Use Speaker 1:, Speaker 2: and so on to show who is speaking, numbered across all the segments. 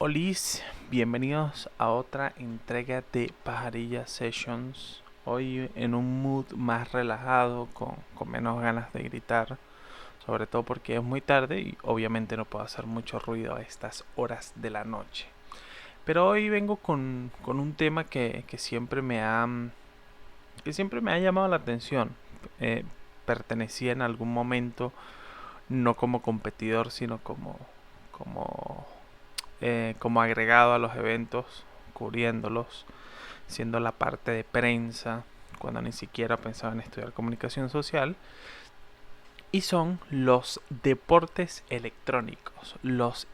Speaker 1: Olis, bienvenidos a otra entrega de Pajarilla Sessions. Hoy en un mood más relajado, con menos ganas de gritar, sobre todo porque es muy tarde y obviamente no puedo hacer mucho ruido a estas horas de la noche. Pero hoy vengo con un tema que siempre me ha llamado la atención. Eh, Pertenecía en algún momento, no como competidor, sino como como agregado a los eventos, cubriéndolos, siendo la parte de prensa, cuando ni siquiera pensaba en estudiar comunicación social, y son los deportes electrónicos, los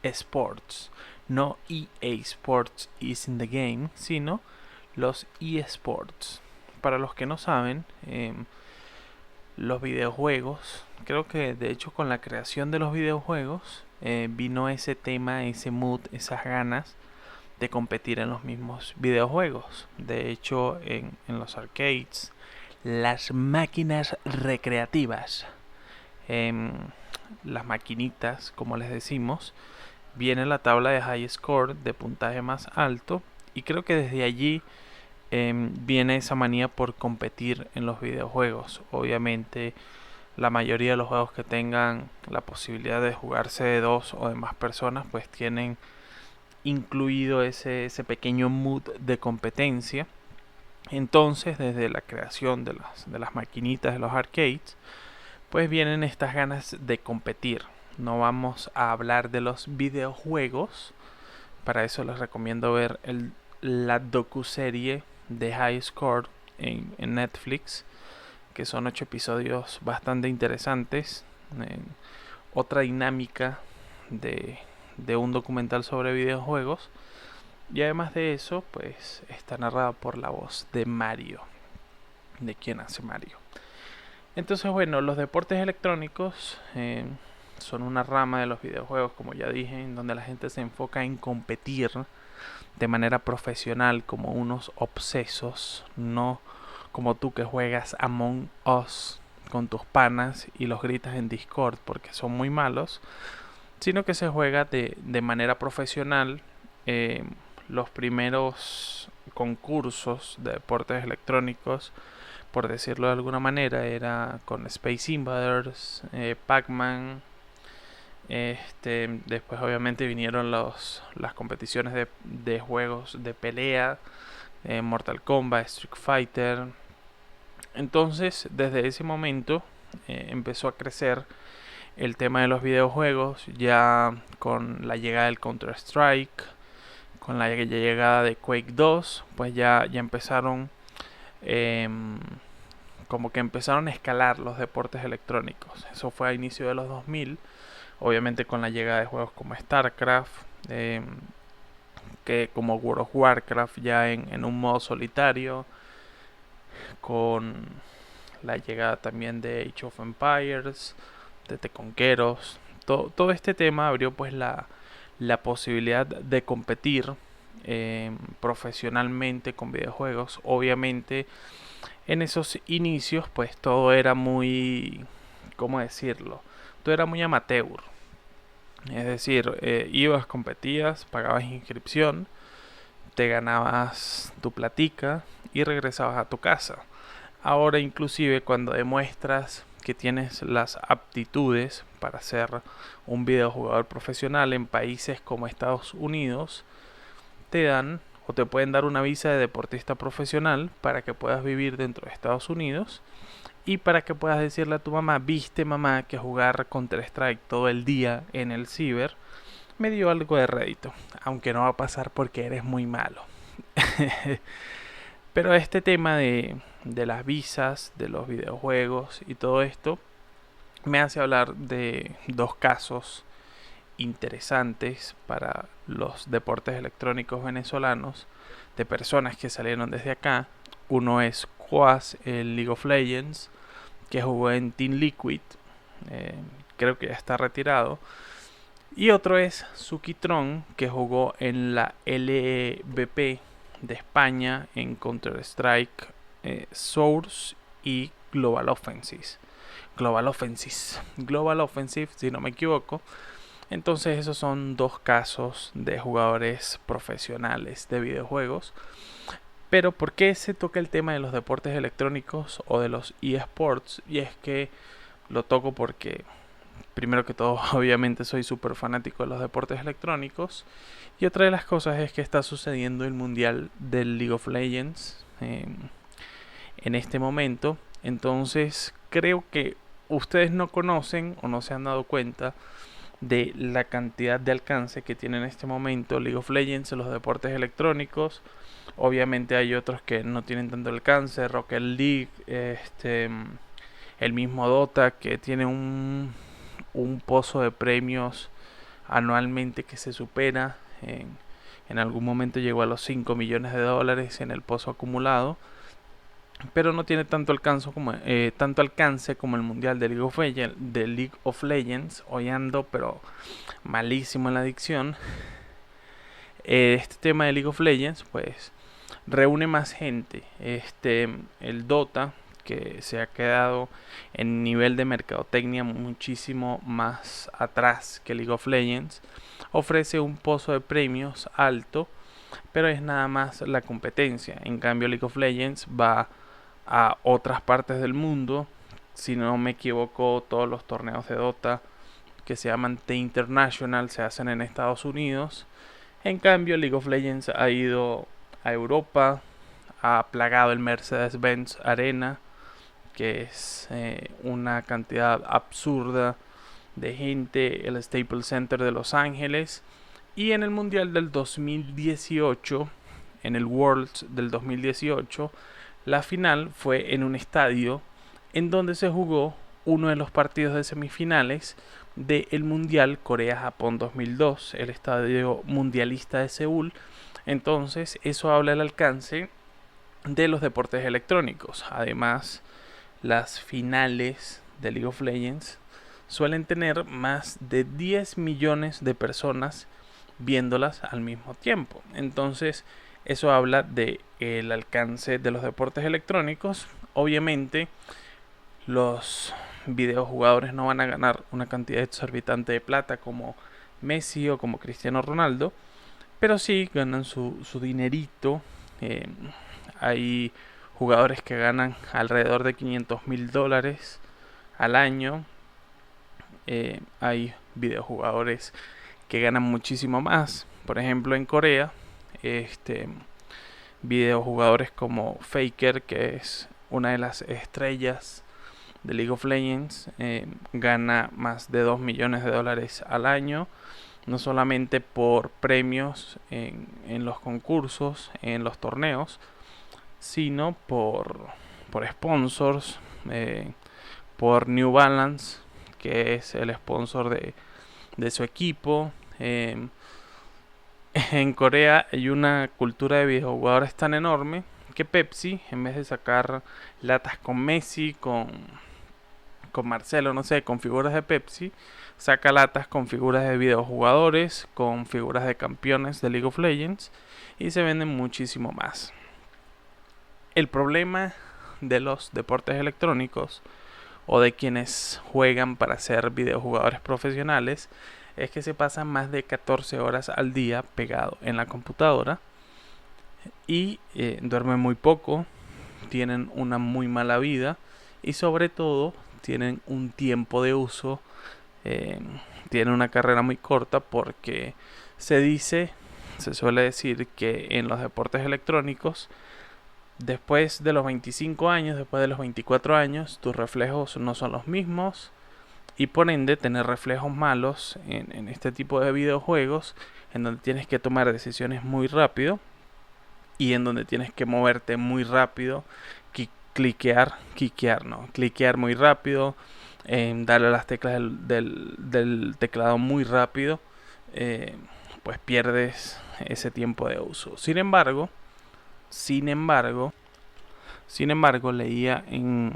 Speaker 1: eSports, no EA Sports is in the game, sino los eSports. Para los que no saben, los videojuegos, creo que de hecho con la creación de los videojuegos vino ese tema, ese mood, esas ganas de competir en los mismos videojuegos. De hecho, en los arcades, las máquinas recreativas, em, las maquinitas, como les decimos, viene la tabla de high score, de puntaje más alto, y creo que desde allí viene esa manía por competir en los videojuegos. Obviamente, la mayoría de los juegos que tengan la posibilidad de jugarse de dos o de más personas, pues tienen incluido ese pequeño mood de competencia. Entonces, desde la creación de las maquinitas de los arcades, pues vienen estas ganas de competir. No vamos a hablar de los videojuegos. Para eso les recomiendo ver la docuserie de High Score en Netflix, que son 8 episodios bastante interesantes. Otra dinámica de un documental sobre videojuegos. Y además de eso, pues está narrado por la voz de Mario, de quien hace Mario. Entonces, bueno, los deportes electrónicos son una rama de los videojuegos, como ya dije, en donde la gente se enfoca en competir de manera profesional como unos obsesos, no como tú que juegas Among Us con tus panas y los gritas en Discord porque son muy malos, sino que se juega de manera profesional. eh, los primeros concursos de deportes electrónicos, por decirlo de alguna manera, era con Space Invaders, Pac-Man. Después obviamente vinieron las competiciones de juegos de pelea, Mortal Kombat, Street Fighter. Entonces, desde ese momento empezó a crecer el tema de los videojuegos, ya con la llegada del Counter-Strike, con la llegada de Quake 2, pues ya empezaron, eh, como que empezaron a escalar los deportes electrónicos. Eso fue a inicio de los 2000, obviamente con la llegada de juegos como StarCraft, que como World of Warcraft ya en un modo solitario, con la llegada también de Age of Empires, de Teconqueros. Todo este tema abrió pues la posibilidad de competir profesionalmente con videojuegos. Obviamente en esos inicios pues todo era muy, ¿cómo decirlo? Todo era muy amateur. Es decir, ibas, competías, pagabas inscripción, te ganabas tu platica y regresabas a tu casa. Ahora inclusive cuando demuestras que tienes las aptitudes para ser un videojugador profesional en países como Estados Unidos, te dan o te pueden dar una visa de deportista profesional para que puedas vivir dentro de Estados Unidos y para que puedas decirle a tu mamá: viste mamá que jugar Counter Strike todo el día en el ciber me dio algo de rédito, aunque no va a pasar porque eres muy malo. Pero este tema de las visas, de los videojuegos y todo esto me hace hablar de dos casos interesantes para los deportes electrónicos venezolanos, de personas que salieron desde acá. Uno es Quas, el League of Legends, que jugó en Team Liquid, eh, creo que ya está retirado. Y otro es Sukitron, que jugó en la LVP de España en Counter-Strike Source y Global Offensive. Global Offensive, si no me equivoco. Entonces esos son dos casos de jugadores profesionales de videojuegos. Pero ¿por qué se toca el tema de los deportes electrónicos o de los eSports? Y es que lo toco porque, primero que todo, obviamente soy súper fanático de los deportes electrónicos. Y otra de las cosas es que está sucediendo el Mundial del League of Legends en este momento. Entonces creo que ustedes no conocen o no se han dado cuenta de la cantidad de alcance que tiene en este momento League of Legends en los deportes electrónicos. Obviamente hay otros que no tienen tanto alcance, Rocket League, el mismo Dota, que tiene un pozo de premios anualmente que se supera. En algún momento llegó a los 5 millones de dólares en el pozo acumulado, pero no tiene tanto alcance como el mundial de League of Legends. Hoy ando pero malísimo en la adicción. Este tema de League of Legends pues reúne más gente. El Dota, que se ha quedado en nivel de mercadotecnia muchísimo más atrás que League of Legends, ofrece un pozo de premios alto, pero es nada más la competencia. En cambio League of Legends va a otras partes del mundo. Si no me equivoco, todos los torneos de Dota que se llaman The International se hacen en Estados Unidos. En cambio League of Legends ha ido a Europa, ha plagado el Mercedes-Benz Arena, que es una cantidad absurda de gente, el Staples Center de Los Ángeles. Y en el Mundial del 2018, en el Worlds del 2018, la final fue en un estadio en donde se jugó uno de los partidos de semifinales del Mundial Corea-Japón 2002, el estadio mundialista de Seúl. Entonces eso habla del alcance de los deportes electrónicos. Además, las finales de League of Legends suelen tener más de 10 millones de personas viéndolas al mismo tiempo. Entonces eso habla de el alcance de los deportes electrónicos. Obviamente los videojugadores no van a ganar una cantidad exorbitante de plata como Messi o como Cristiano Ronaldo, pero sí ganan su dinerito. Hay jugadores que ganan alrededor de $500,000 al año. Hay videojugadores que ganan muchísimo más. Por ejemplo, en Corea, videojugadores como Faker, que es una de las estrellas de League of Legends, gana más de $2 millones al año. No solamente por premios en los concursos, en los torneos, sino por sponsors, por New Balance, que es el sponsor de su equipo. En Corea hay una cultura de videojugadores tan enorme que Pepsi, en vez de sacar latas con Messi, con Marcelo, no sé, con figuras de Pepsi, saca latas con figuras de videojugadores, con figuras de campeones de League of Legends, y se venden muchísimo más. El problema de los deportes electrónicos o de quienes juegan para ser videojugadores profesionales es que se pasan más de 14 horas al día pegado en la computadora y duermen muy poco, tienen una muy mala vida y sobre todo tienen un tiempo de uso, tienen una carrera muy corta, porque se suele decir que en los deportes electrónicos, después de los 25 años, después de los 24 años, tus reflejos no son los mismos, y por ende tener reflejos malos en este tipo de videojuegos, en donde tienes que tomar decisiones muy rápido y en donde tienes que moverte muy rápido, cliquear muy rápido, darle a las teclas del teclado muy rápido, pues pierdes ese tiempo de uso. Sin embargo, leía en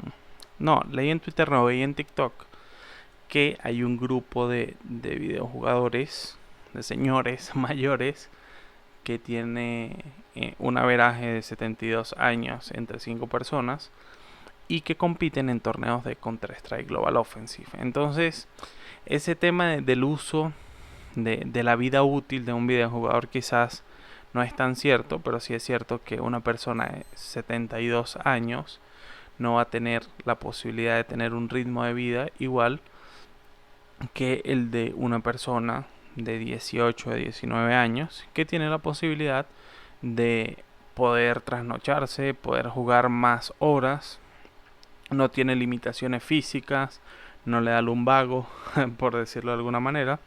Speaker 1: Twitter, no, veía en TikTok, que hay un grupo de videojugadores, de señores mayores, que tiene un averaje de 72 años entre 5 personas y que compiten en torneos de Counter-Strike Global Offensive. Entonces, ese tema del uso de la vida útil de un videojugador quizás no es tan cierto, pero sí es cierto que una persona de 72 años no va a tener la posibilidad de tener un ritmo de vida igual que el de una persona de 18 a 19 años que tiene la posibilidad de poder trasnocharse, poder jugar más horas, no tiene limitaciones físicas, no le da lumbago, por decirlo de alguna manera.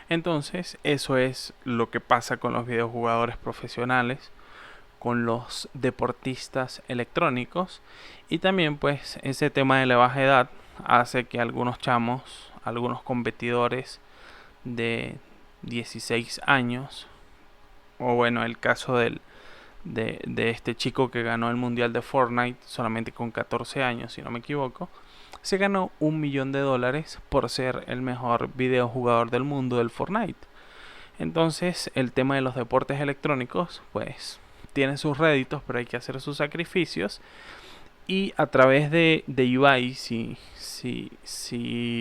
Speaker 1: Entonces, eso es lo que pasa con los videojugadores profesionales, con los deportistas electrónicos, y también pues ese tema de la baja edad hace que algunos chamos, algunos competidores de 16 años, o bueno, el caso de este chico que ganó el mundial de Fortnite solamente con 14 años, si no me equivoco, se ganó $1.000.000 por ser el mejor videojugador del mundo del Fortnite. Entonces, el tema de los deportes electrónicos, pues, tiene sus réditos, pero hay que hacer sus sacrificios. Y a través de Ibai, si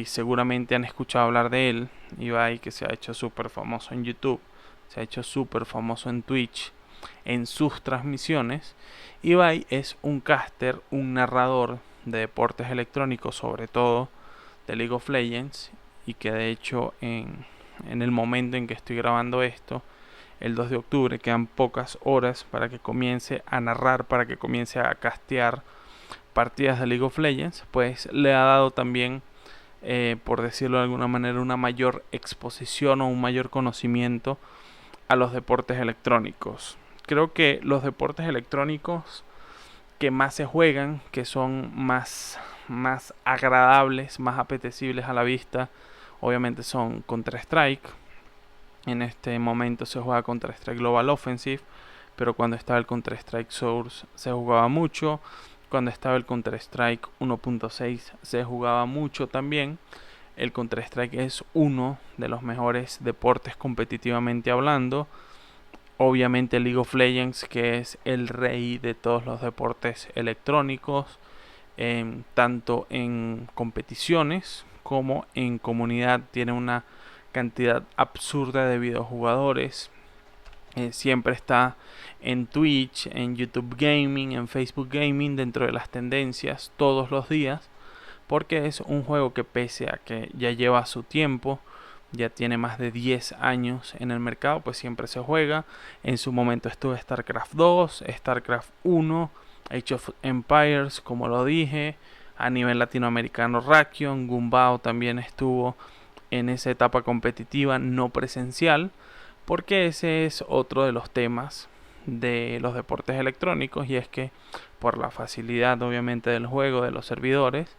Speaker 1: seguramente han escuchado hablar de él, Ibai, que se ha hecho súper famoso en YouTube, se ha hecho súper famoso en Twitch, en sus transmisiones. Ibai es un caster, un narrador de deportes electrónicos, sobre todo de League of Legends, y que de hecho en el momento en que estoy grabando esto, el 2 de octubre, quedan pocas horas para que comience a narrar, para que comience a castear partidas de League of Legends, pues le ha dado también, por decirlo de alguna manera, una mayor exposición o un mayor conocimiento a los deportes electrónicos. Creo que los deportes electrónicos que más se juegan, que son más agradables, más apetecibles a la vista, obviamente son Counter-Strike. En este momento se juega Counter-Strike Global Offensive, pero cuando estaba el Counter-Strike Source se jugaba mucho. Cuando estaba el Counter-Strike 1.6 se jugaba mucho también. El Counter-Strike es uno de los mejores deportes competitivamente hablando. Obviamente League of Legends, que es el rey de todos los deportes electrónicos, tanto en competiciones como en comunidad, tiene una cantidad absurda de videojugadores. Siempre está en Twitch, en YouTube Gaming, en Facebook Gaming, dentro de las tendencias todos los días, porque es un juego que, pese a que ya lleva su tiempo, ya tiene más de 10 años en el mercado, pues siempre se juega. En su momento estuvo StarCraft 2, StarCraft 1, Age of Empires, como lo dije. A nivel latinoamericano, Rakion, Gumbao también estuvo en esa etapa competitiva no presencial, porque ese es otro de los temas de los deportes electrónicos, y es que por la facilidad obviamente del juego, de los servidores,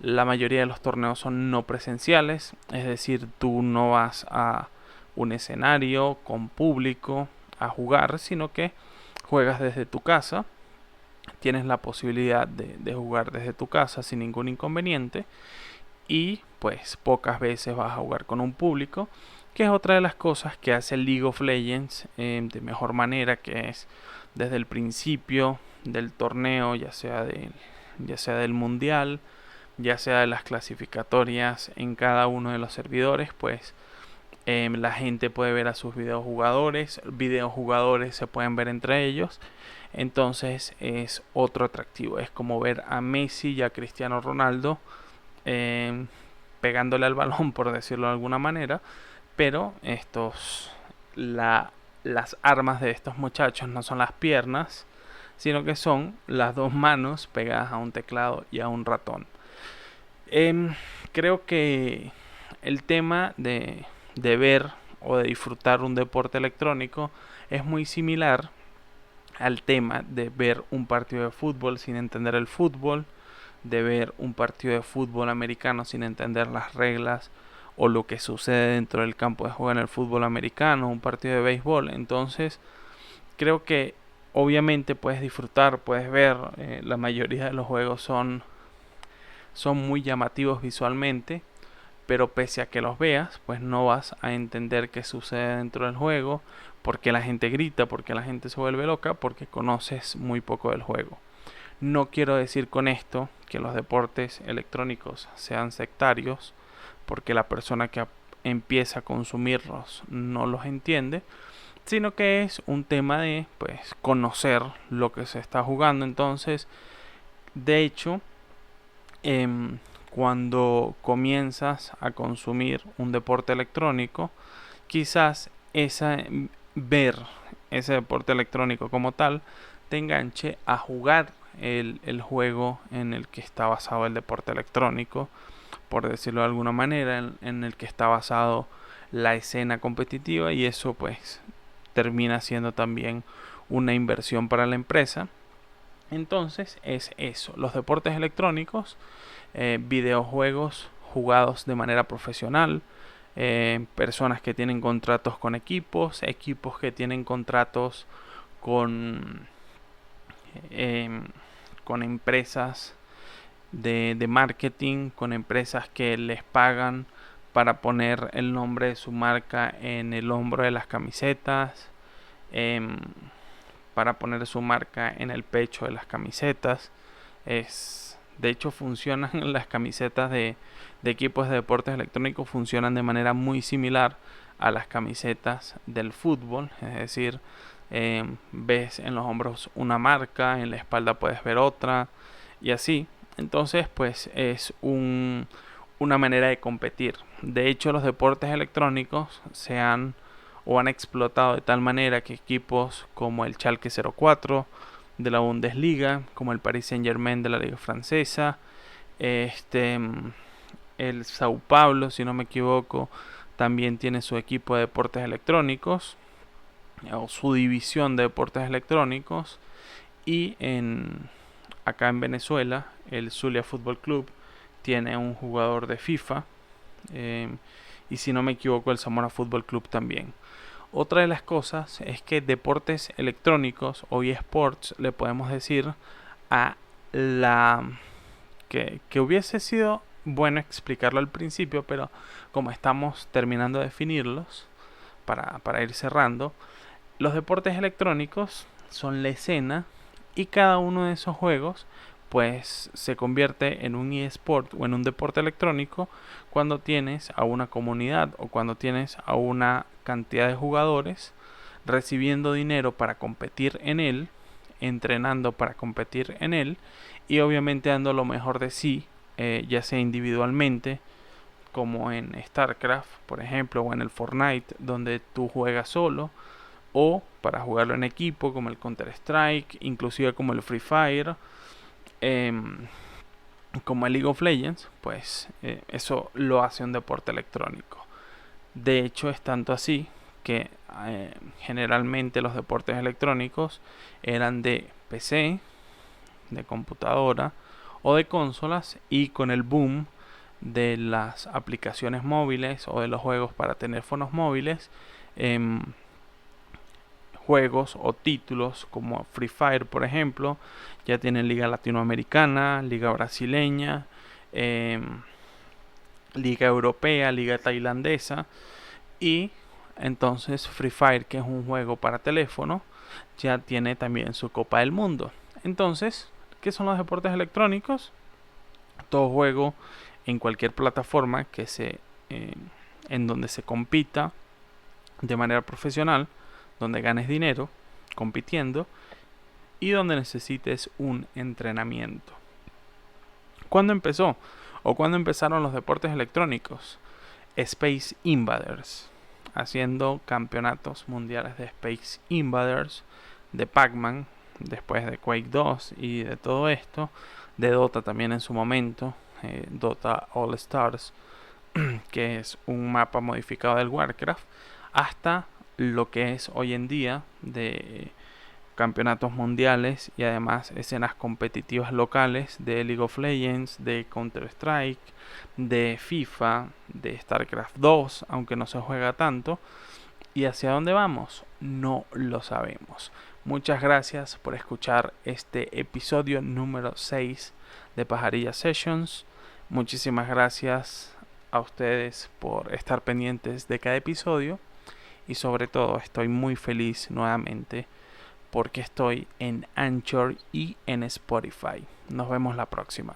Speaker 1: la mayoría de los torneos son no presenciales, es decir, tú no vas a un escenario con público a jugar, sino que juegas desde tu casa. Tienes la posibilidad de jugar desde tu casa sin ningún inconveniente, y pues pocas veces vas a jugar con un público, que es otra de las cosas que hace League of Legends de mejor manera, que es desde el principio del torneo, ya sea del mundial, ya sea de las clasificatorias en cada uno de los servidores, pues la gente puede ver a sus videojugadores se pueden ver entre ellos. Entonces es otro atractivo, es como ver a Messi y a Cristiano Ronaldo pegándole al balón, por decirlo de alguna manera, pero las armas de estos muchachos no son las piernas, sino que son las dos manos pegadas a un teclado y a un ratón. Creo que el tema de ver o de disfrutar un deporte electrónico es muy similar al tema de ver un partido de fútbol sin entender el fútbol, de ver un partido de fútbol americano sin entender las reglas o lo que sucede dentro del campo de juego en el fútbol americano, un partido de béisbol. Entonces creo que obviamente puedes disfrutar, puedes ver, la mayoría de los juegos son muy llamativos visualmente, pero pese a que los veas, pues no vas a entender qué sucede dentro del juego, por qué la gente grita, por qué la gente se vuelve loca, porque conoces muy poco del juego. No quiero decir con esto que los deportes electrónicos sean sectarios, porque la persona que empieza a consumirlos no los entiende, sino que es un tema de pues conocer lo que se está jugando. Entonces, de hecho, cuando comienzas a consumir un deporte electrónico, quizás ver ese deporte electrónico como tal te enganche a jugar el juego en el que está basado el deporte electrónico, por decirlo de alguna manera, en el que está basado la escena competitiva, y eso pues termina siendo también una inversión para la empresa. Entonces es eso, los deportes electrónicos, videojuegos jugados de manera profesional, personas que tienen contratos con equipos que tienen contratos con, con empresas de marketing, con empresas que les pagan para poner el nombre de su marca en el hombro de las camisetas, para poner su marca en el pecho de las camisetas. De hecho, funcionan las camisetas de equipos de deportes electrónicos, funcionan de manera muy similar a las camisetas del fútbol. Es decir, ves en los hombros una marca, en la espalda puedes ver otra, y así. Entonces pues es una manera de competir. De hecho, los deportes electrónicos han explotado de tal manera que equipos como el Schalke 04 de la Bundesliga, como el Paris Saint-Germain de la Liga Francesa, el Sao Paulo, si no me equivoco, también tiene su equipo de deportes electrónicos o su división de deportes electrónicos. Y acá en Venezuela, el Zulia Fútbol Club tiene un jugador de FIFA, y si no me equivoco, el Zamora Fútbol Club también. Otra de las cosas es que deportes electrónicos o eSports le podemos decir a la que hubiese sido bueno explicarlo al principio, pero como estamos terminando de definirlos para ir cerrando, los deportes electrónicos son la escena, y cada uno de esos juegos pues se convierte en un eSport o en un deporte electrónico cuando tienes a una comunidad o cuando tienes a una cantidad de jugadores recibiendo dinero para competir en él, entrenando para competir en él, y obviamente dando lo mejor de sí, ya sea individualmente como en StarCraft, por ejemplo, o en el Fortnite, donde tú juegas solo, o para jugarlo en equipo como el Counter-Strike, inclusive como el Free Fire, como el League of Legends. Pues eso lo hace un deporte electrónico. De hecho, es tanto así que generalmente los deportes electrónicos eran de PC, de computadora o de consolas, y con el boom de las aplicaciones móviles o de los juegos para teléfonos móviles, juegos o títulos como Free Fire, por ejemplo, ya tienen liga latinoamericana, liga brasileña, liga europea, liga tailandesa, y entonces Free Fire, que es un juego para teléfono, ya tiene también su Copa del Mundo. Entonces, ¿qué son los deportes electrónicos? Todo juego en cualquier plataforma en donde se compita de manera profesional, donde ganes dinero compitiendo y donde necesites un entrenamiento. ¿Cuándo empezó? ¿O cuándo empezaron los deportes electrónicos? Space Invaders, haciendo campeonatos mundiales de Space Invaders, de Pac-Man, después de Quake 2 y de todo esto, de Dota también en su momento, Dota All Stars, que es un mapa modificado del Warcraft, hasta lo que es hoy en día de campeonatos mundiales y además escenas competitivas locales de League of Legends, de Counter-Strike, de FIFA, de StarCraft 2, aunque no se juega tanto. ¿Y hacia dónde vamos? No lo sabemos. Muchas gracias por escuchar este episodio número 6 de Pajarilla Sessions. Muchísimas gracias a ustedes por estar pendientes de cada episodio, y sobre todo estoy muy feliz nuevamente porque estoy en Anchor y en Spotify. Nos vemos la próxima.